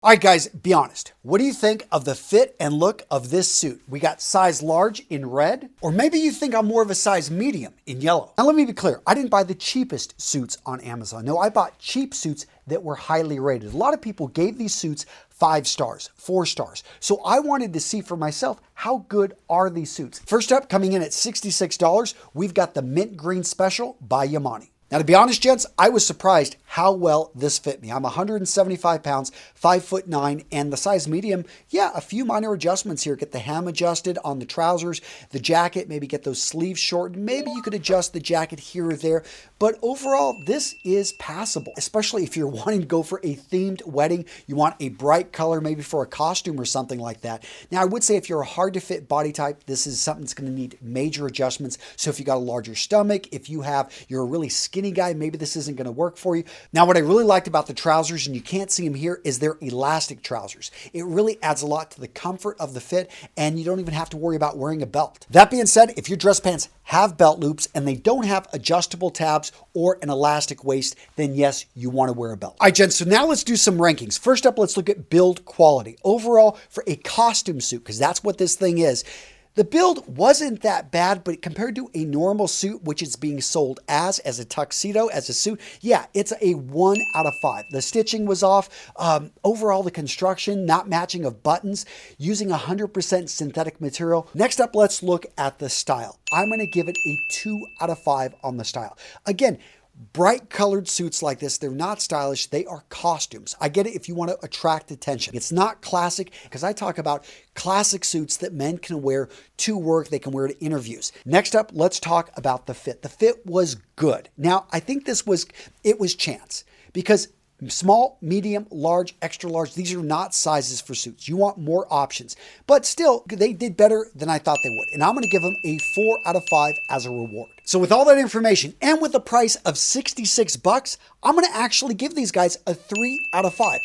All right, guys, be honest. What do you think of the fit and look of this suit? We got size large in red, or maybe you think I'm more of a size medium in yellow. Now, let me be clear. I didn't buy the cheapest suits on Amazon. No, I bought cheap suits that were highly rated. A lot of people gave these suits 5 stars, 4 stars. So I wanted to see for myself, how good are these suits? First up, coming in at $66, we've got the Mint Green Special by Yimanie. Now, to be honest, gents, I was surprised how well this fit me. I'm 175 pounds, 5'9", and the size medium, yeah, a few minor adjustments here. Get the hem adjusted on the trousers, the jacket, maybe get those sleeves shortened. Maybe you could adjust the jacket here or there. But overall, this is passable, especially if you're wanting to go for a themed wedding. You want a bright color, maybe for a costume or something like that. Now, I would say if you're a hard to fit body type, this is something that's going to need major adjustments. So if you got a larger stomach, if you're a really skinny guy, maybe this isn't going to work for you. Now, what I really liked about the trousers, and you can't see them here, is they're elastic trousers. It really adds a lot to the comfort of the fit, and you don't even have to worry about wearing a belt. That being said, if your dress pants have belt loops and they don't have adjustable tabs or an elastic waist, then yes, you want to wear a belt. All right, gents, so now let's do some rankings. First up, let's look at build quality. Overall, for a costume suit, because that's what this thing is, the build wasn't that bad, but compared to a normal suit, which is being sold as a tuxedo, as a suit, yeah, it's a 1 out of 5. The stitching was off. Overall, the construction, not matching of buttons, using 100% synthetic material. Next up, let's look at the style. I'm going to give it a 2 out of 5 on the style. Again, bright colored suits like this, they're not stylish, they are costumes. I get it if you want to attract attention. It's not classic, because I talk about classic suits that men can wear to work, they can wear to interviews. Next up, let's talk about the fit. The fit was good. Now, I think it was chance, because small, medium, large, extra large, these are not sizes for suits. You want more options. But still, they did better than I thought they would. And I'm going to give them a 4 out of 5 as a reward. So with all that information and with the price of $66, I'm going to actually give these guys a 3 out of 5.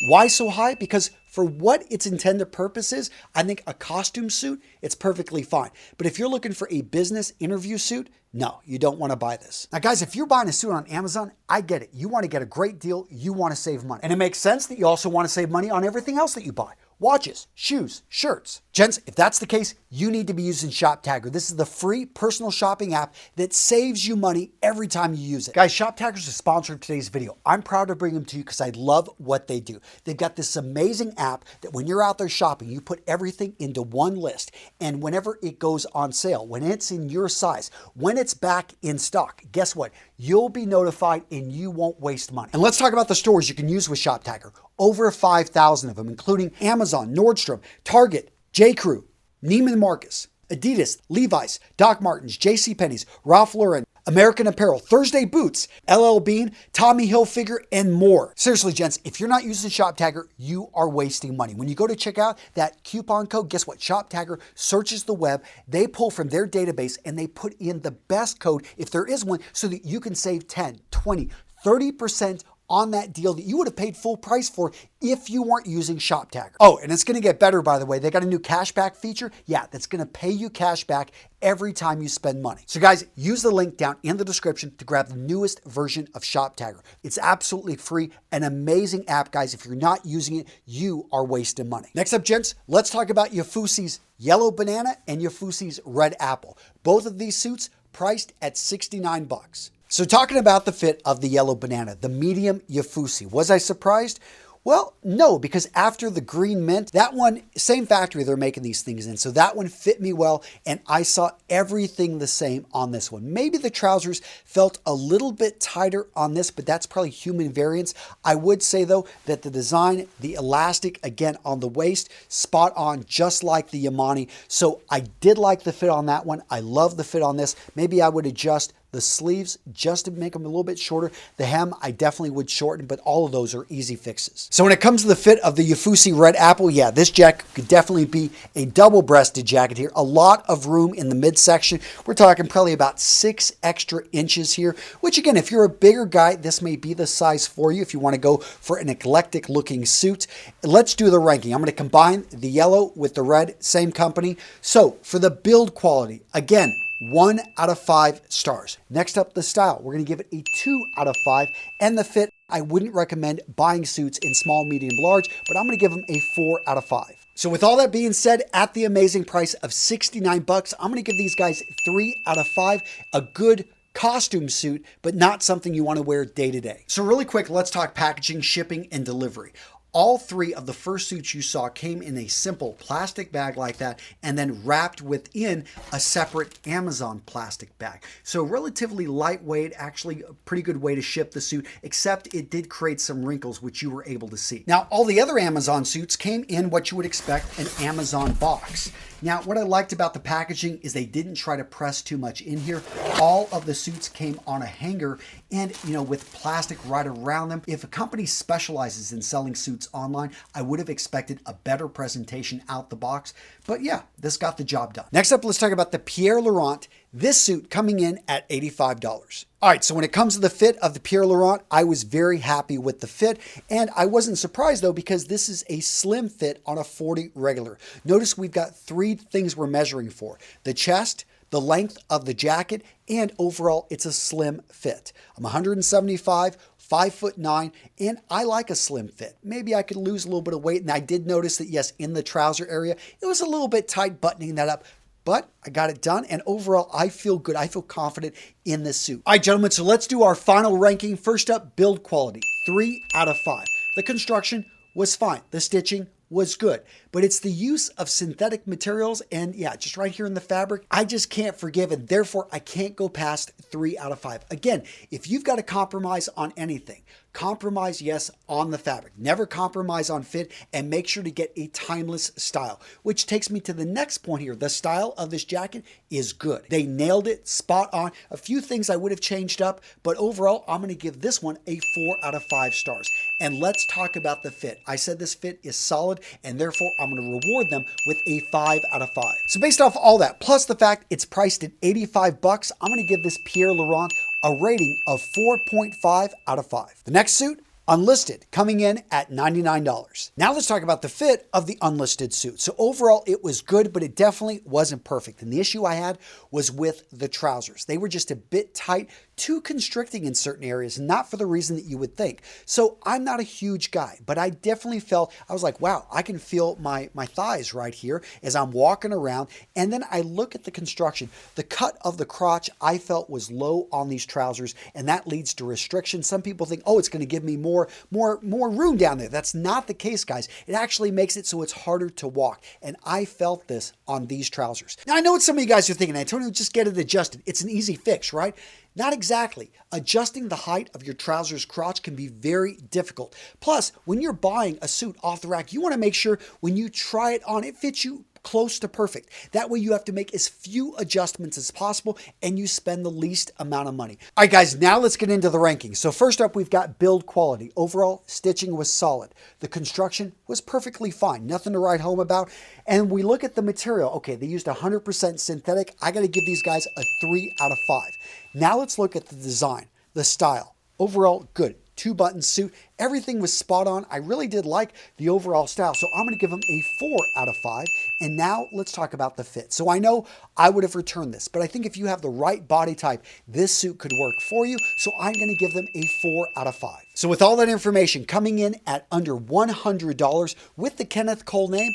Why so high? Because for what its intended purpose is, I think a costume suit, it's perfectly fine. But if you're looking for a business interview suit, no, you don't want to buy this. Now, guys, if you're buying a suit on Amazon, I get it. You want to get a great deal. You want to save money. And it makes sense that you also want to save money on everything else that you buy. Watches, shoes, shirts. Gents, if that's the case, you need to be using ShopTagger. This is the free personal shopping app that saves you money every time you use it. Guys, ShopTagger is the sponsor of today's video. I'm proud to bring them to you because I love what they do. They've got this amazing app that when you're out there shopping, you put everything into one list. And whenever it goes on sale, when it's in your size, when it's back in stock, guess what? You'll be notified and you won't waste money. And let's talk about the stores you can use with ShopTagger. Over 5,000 of them, including Amazon, Nordstrom, Target, J.Crew, Neiman Marcus, Adidas, Levi's, Doc Martens, JCPenney's, Ralph Lauren, American Apparel, Thursday Boots, LL Bean, Tommy Hilfiger, and more. Seriously, gents, if you're not using ShopTagger, you are wasting money. When you go to check out that coupon code, guess what? ShopTagger searches the web, they pull from their database, and they put in the best code, if there is one, so that you can save 10, 20, 30% on that deal that you would have paid full price for if you weren't using ShopTagger. Oh, and it's going to get better, by the way. They got a new cashback feature. Yeah, that's going to pay you cash back every time you spend money. So guys, use the link down in the description to grab the newest version of ShopTagger. It's absolutely free, an amazing app, guys. If you're not using it, you are wasting money. Next up, gents, let's talk about YFFUSHI's Yellow Banana and YFFUSHI's Red Apple. Both of these suits priced at $69. So talking about the fit of the Yellow Banana, the medium YFFUSHI, was I surprised? Well, no, because after the green mint, that one, same factory they're making these things in. So that one fit me well, and I saw everything the same on this one. Maybe the trousers felt a little bit tighter on this, but that's probably human variance. I would say, though, that the design, the elastic, again, on the waist, spot on, just like the Yimanie. So I did like the fit on that one. I love the fit on this. Maybe I would adjust the sleeves just to make them a little bit shorter. The hem, I definitely would shorten, but all of those are easy fixes. So when it comes to the fit of the YFFUSHI Red Apple, yeah, this jacket could definitely be a double-breasted jacket here. A lot of room in the midsection. We're talking probably about 6 extra inches here, which again, if you're a bigger guy, this may be the size for you if you want to go for an eclectic looking suit. Let's do the ranking. I'm going to combine the yellow with the red, same company. So for the build quality, again, 1 out of 5 stars. Next up, the style. We're going to give it a 2 out of 5. And the fit, I wouldn't recommend buying suits in small, medium, large, but I'm gonna give them a 4 out of 5. So with all that being said, at the amazing price of 69 bucks, I'm gonna give these guys 3 out of 5. A good costume suit, but not something you wanna wear day to day. So really quick, let's talk packaging, shipping, and delivery. All three of the first suits you saw came in a simple plastic bag like that and then wrapped within a separate Amazon plastic bag. So relatively lightweight, actually a pretty good way to ship the suit, except it did create some wrinkles, which you were able to see. Now, all the other Amazon suits came in what you would expect an Amazon box. Now, what I liked about the packaging is they didn't try to press too much in here. All of the suits came on a hanger and, with plastic right around them. If a company specializes in selling suits online, I would have expected a better presentation out the box. But yeah, this got the job done. Next up, let's talk about the Pierre Laurent. This suit coming in at $85. All right, so when it comes to the fit of the Pierre Laurent, I was very happy with the fit, and I wasn't surprised though because this is a slim fit on a 40 regular. Notice we've got 3 things we're measuring for: the chest, the length of the jacket, and overall it's a slim fit. I'm 175, 5'9", and I like a slim fit. Maybe I could lose a little bit of weight, and I did notice that yes, in the trouser area, it was a little bit tight buttoning that up. But I got it done, and overall, I feel good. I feel confident in this suit. All right, gentlemen, so let's do our final ranking. First up, build quality, 3 out of 5. The construction was fine. The stitching was good, but it's the use of synthetic materials and yeah, just right here in the fabric, I just can't forgive, and therefore I can't go past 3 out of 5. Again, if you've got to compromise on anything, compromise, yes, on the fabric. Never compromise on fit, and make sure to get a timeless style, which takes me to the next point here. The style of this jacket is good. They nailed it, spot on. A few things I would have changed up, but overall, I'm going to give this one a 4 out of 5 stars. And let's talk about the fit. I said this fit is solid, and therefore I'm going to reward them with a 5 out of 5. So based off all that, plus the fact it's priced at 85 bucks, I'm going to give this Pierre Laurent a rating of 4.5 out of 5. The next suit, Unlisted, coming in at $99. Now let's talk about the fit of the Unlisted suit. So overall, it was good, but it definitely wasn't perfect. And the issue I had was with the trousers. They were just a bit tight, too constricting in certain areas, not for the reason that you would think. So I'm not a huge guy, but I definitely felt, I was like, wow, I can feel my thighs right here as I'm walking around. And then I look at the construction. The cut of the crotch I felt was low on these trousers, and that leads to restriction. Some people think, oh, it's going to give me more room down there. That's not the case, guys. It actually makes it so it's harder to walk. And I felt this on these trousers. Now, I know what some of you guys are thinking. Antonio, just get it adjusted. It's an easy fix, right? Not exactly. Adjusting the height of your trousers crotch can be very difficult. Plus, when you're buying a suit off the rack, you want to make sure when you try it on, it fits you close to perfect. That way you have to make as few adjustments as possible and you spend the least amount of money. All right, guys, now let's get into the rankings. So first up, we've got build quality. Overall, stitching was solid. The construction was perfectly fine. Nothing to write home about. And we look at the material. Okay, they used 100% synthetic. I got to give these guys a 3 out of 5. Now let's look at the design, the style. Overall, good. 2-button suit. Everything was spot on. I really did like the overall style. So I'm going to give them a 4 out of 5. And now let's talk about the fit. So I know I would have returned this, but I think if you have the right body type, this suit could work for you. So I'm going to give them a 4 out of 5. So with all that information coming in at under $100 with the Kenneth Cole name,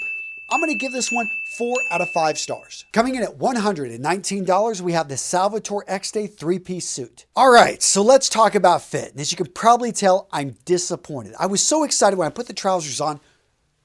I'm going to give this one 4 out of 5 stars. Coming in at $119, we have the Salvatore Exte 3-piece suit. All right, so let's talk about fit. And as you can probably tell, I'm disappointed. I was so excited when I put the trousers on,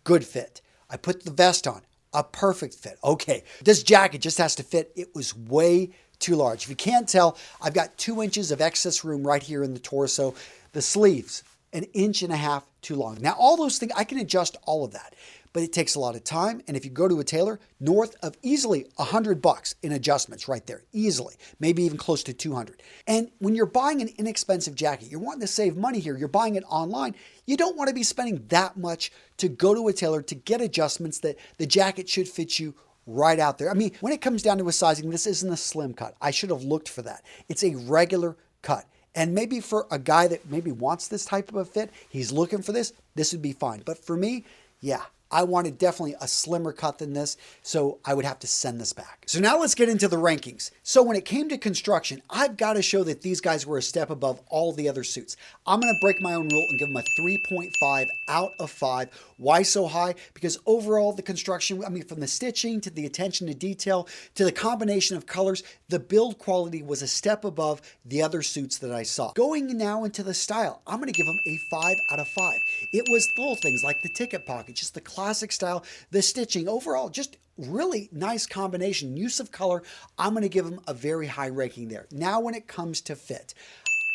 good fit. I put the vest on, a perfect fit. Okay, this jacket just has to fit. It was way too large. If you can't tell, I've got 2 inches of excess room right here in the torso. The sleeves, 1.5 inches too long. Now, all those things, I can adjust all of that, but it takes a lot of time. And if you go to a tailor, north of easily $100 in adjustments right there, easily, maybe even close to 200. And when you're buying an inexpensive jacket, you're wanting to save money here, you're buying it online, you don't want to be spending that much to go to a tailor to get adjustments that the jacket should fit you right out there. I mean, when it comes down to a sizing, this isn't a slim cut. I should have looked for that. It's a regular cut. And maybe for a guy that maybe wants this type of a fit, he's looking for this, this would be fine. But for me, yeah, I wanted definitely a slimmer cut than this, so I would have to send this back. So now let's get into the rankings. So when it came to construction, I've got to show that these guys were a step above all the other suits. I'm going to break my own rule and give them a 3.5 out of 5. Why so high? Because overall the construction, I mean, from the stitching to the attention to detail to the combination of colors, the build quality was a step above the other suits that I saw. Going now into the style, I'm going to give them a 5 out of 5. It was little things like the ticket pocket, just the classic style, the stitching, overall, just really nice combination, use of color. I'm going to give them a very high ranking there. Now when it comes to fit,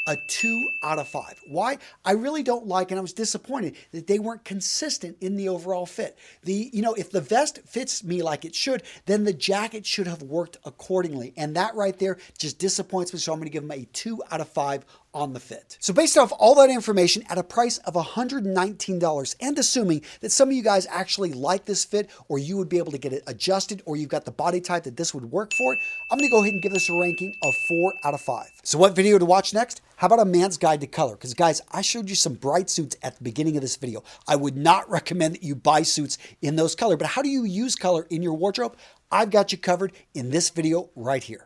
a 2 out of 5. Why? I really don't like, and I was disappointed that they weren't consistent in the overall fit. If the vest fits me like it should, then the jacket should have worked accordingly. And that right there just disappoints me. So I'm going to give them a 2 out of 5 on the fit. So based off all that information at a price of $119, and assuming that some of you guys actually like this fit, or you would be able to get it adjusted, or you've got the body type that this would work for it, I'm going to go ahead and give this a ranking of 4 out of 5. So what video to watch next? How about a man's guide to color? Because guys, I showed you some bright suits at the beginning of this video. I would not recommend that you buy suits in those colors, but how do you use color in your wardrobe? I've got you covered in this video right here.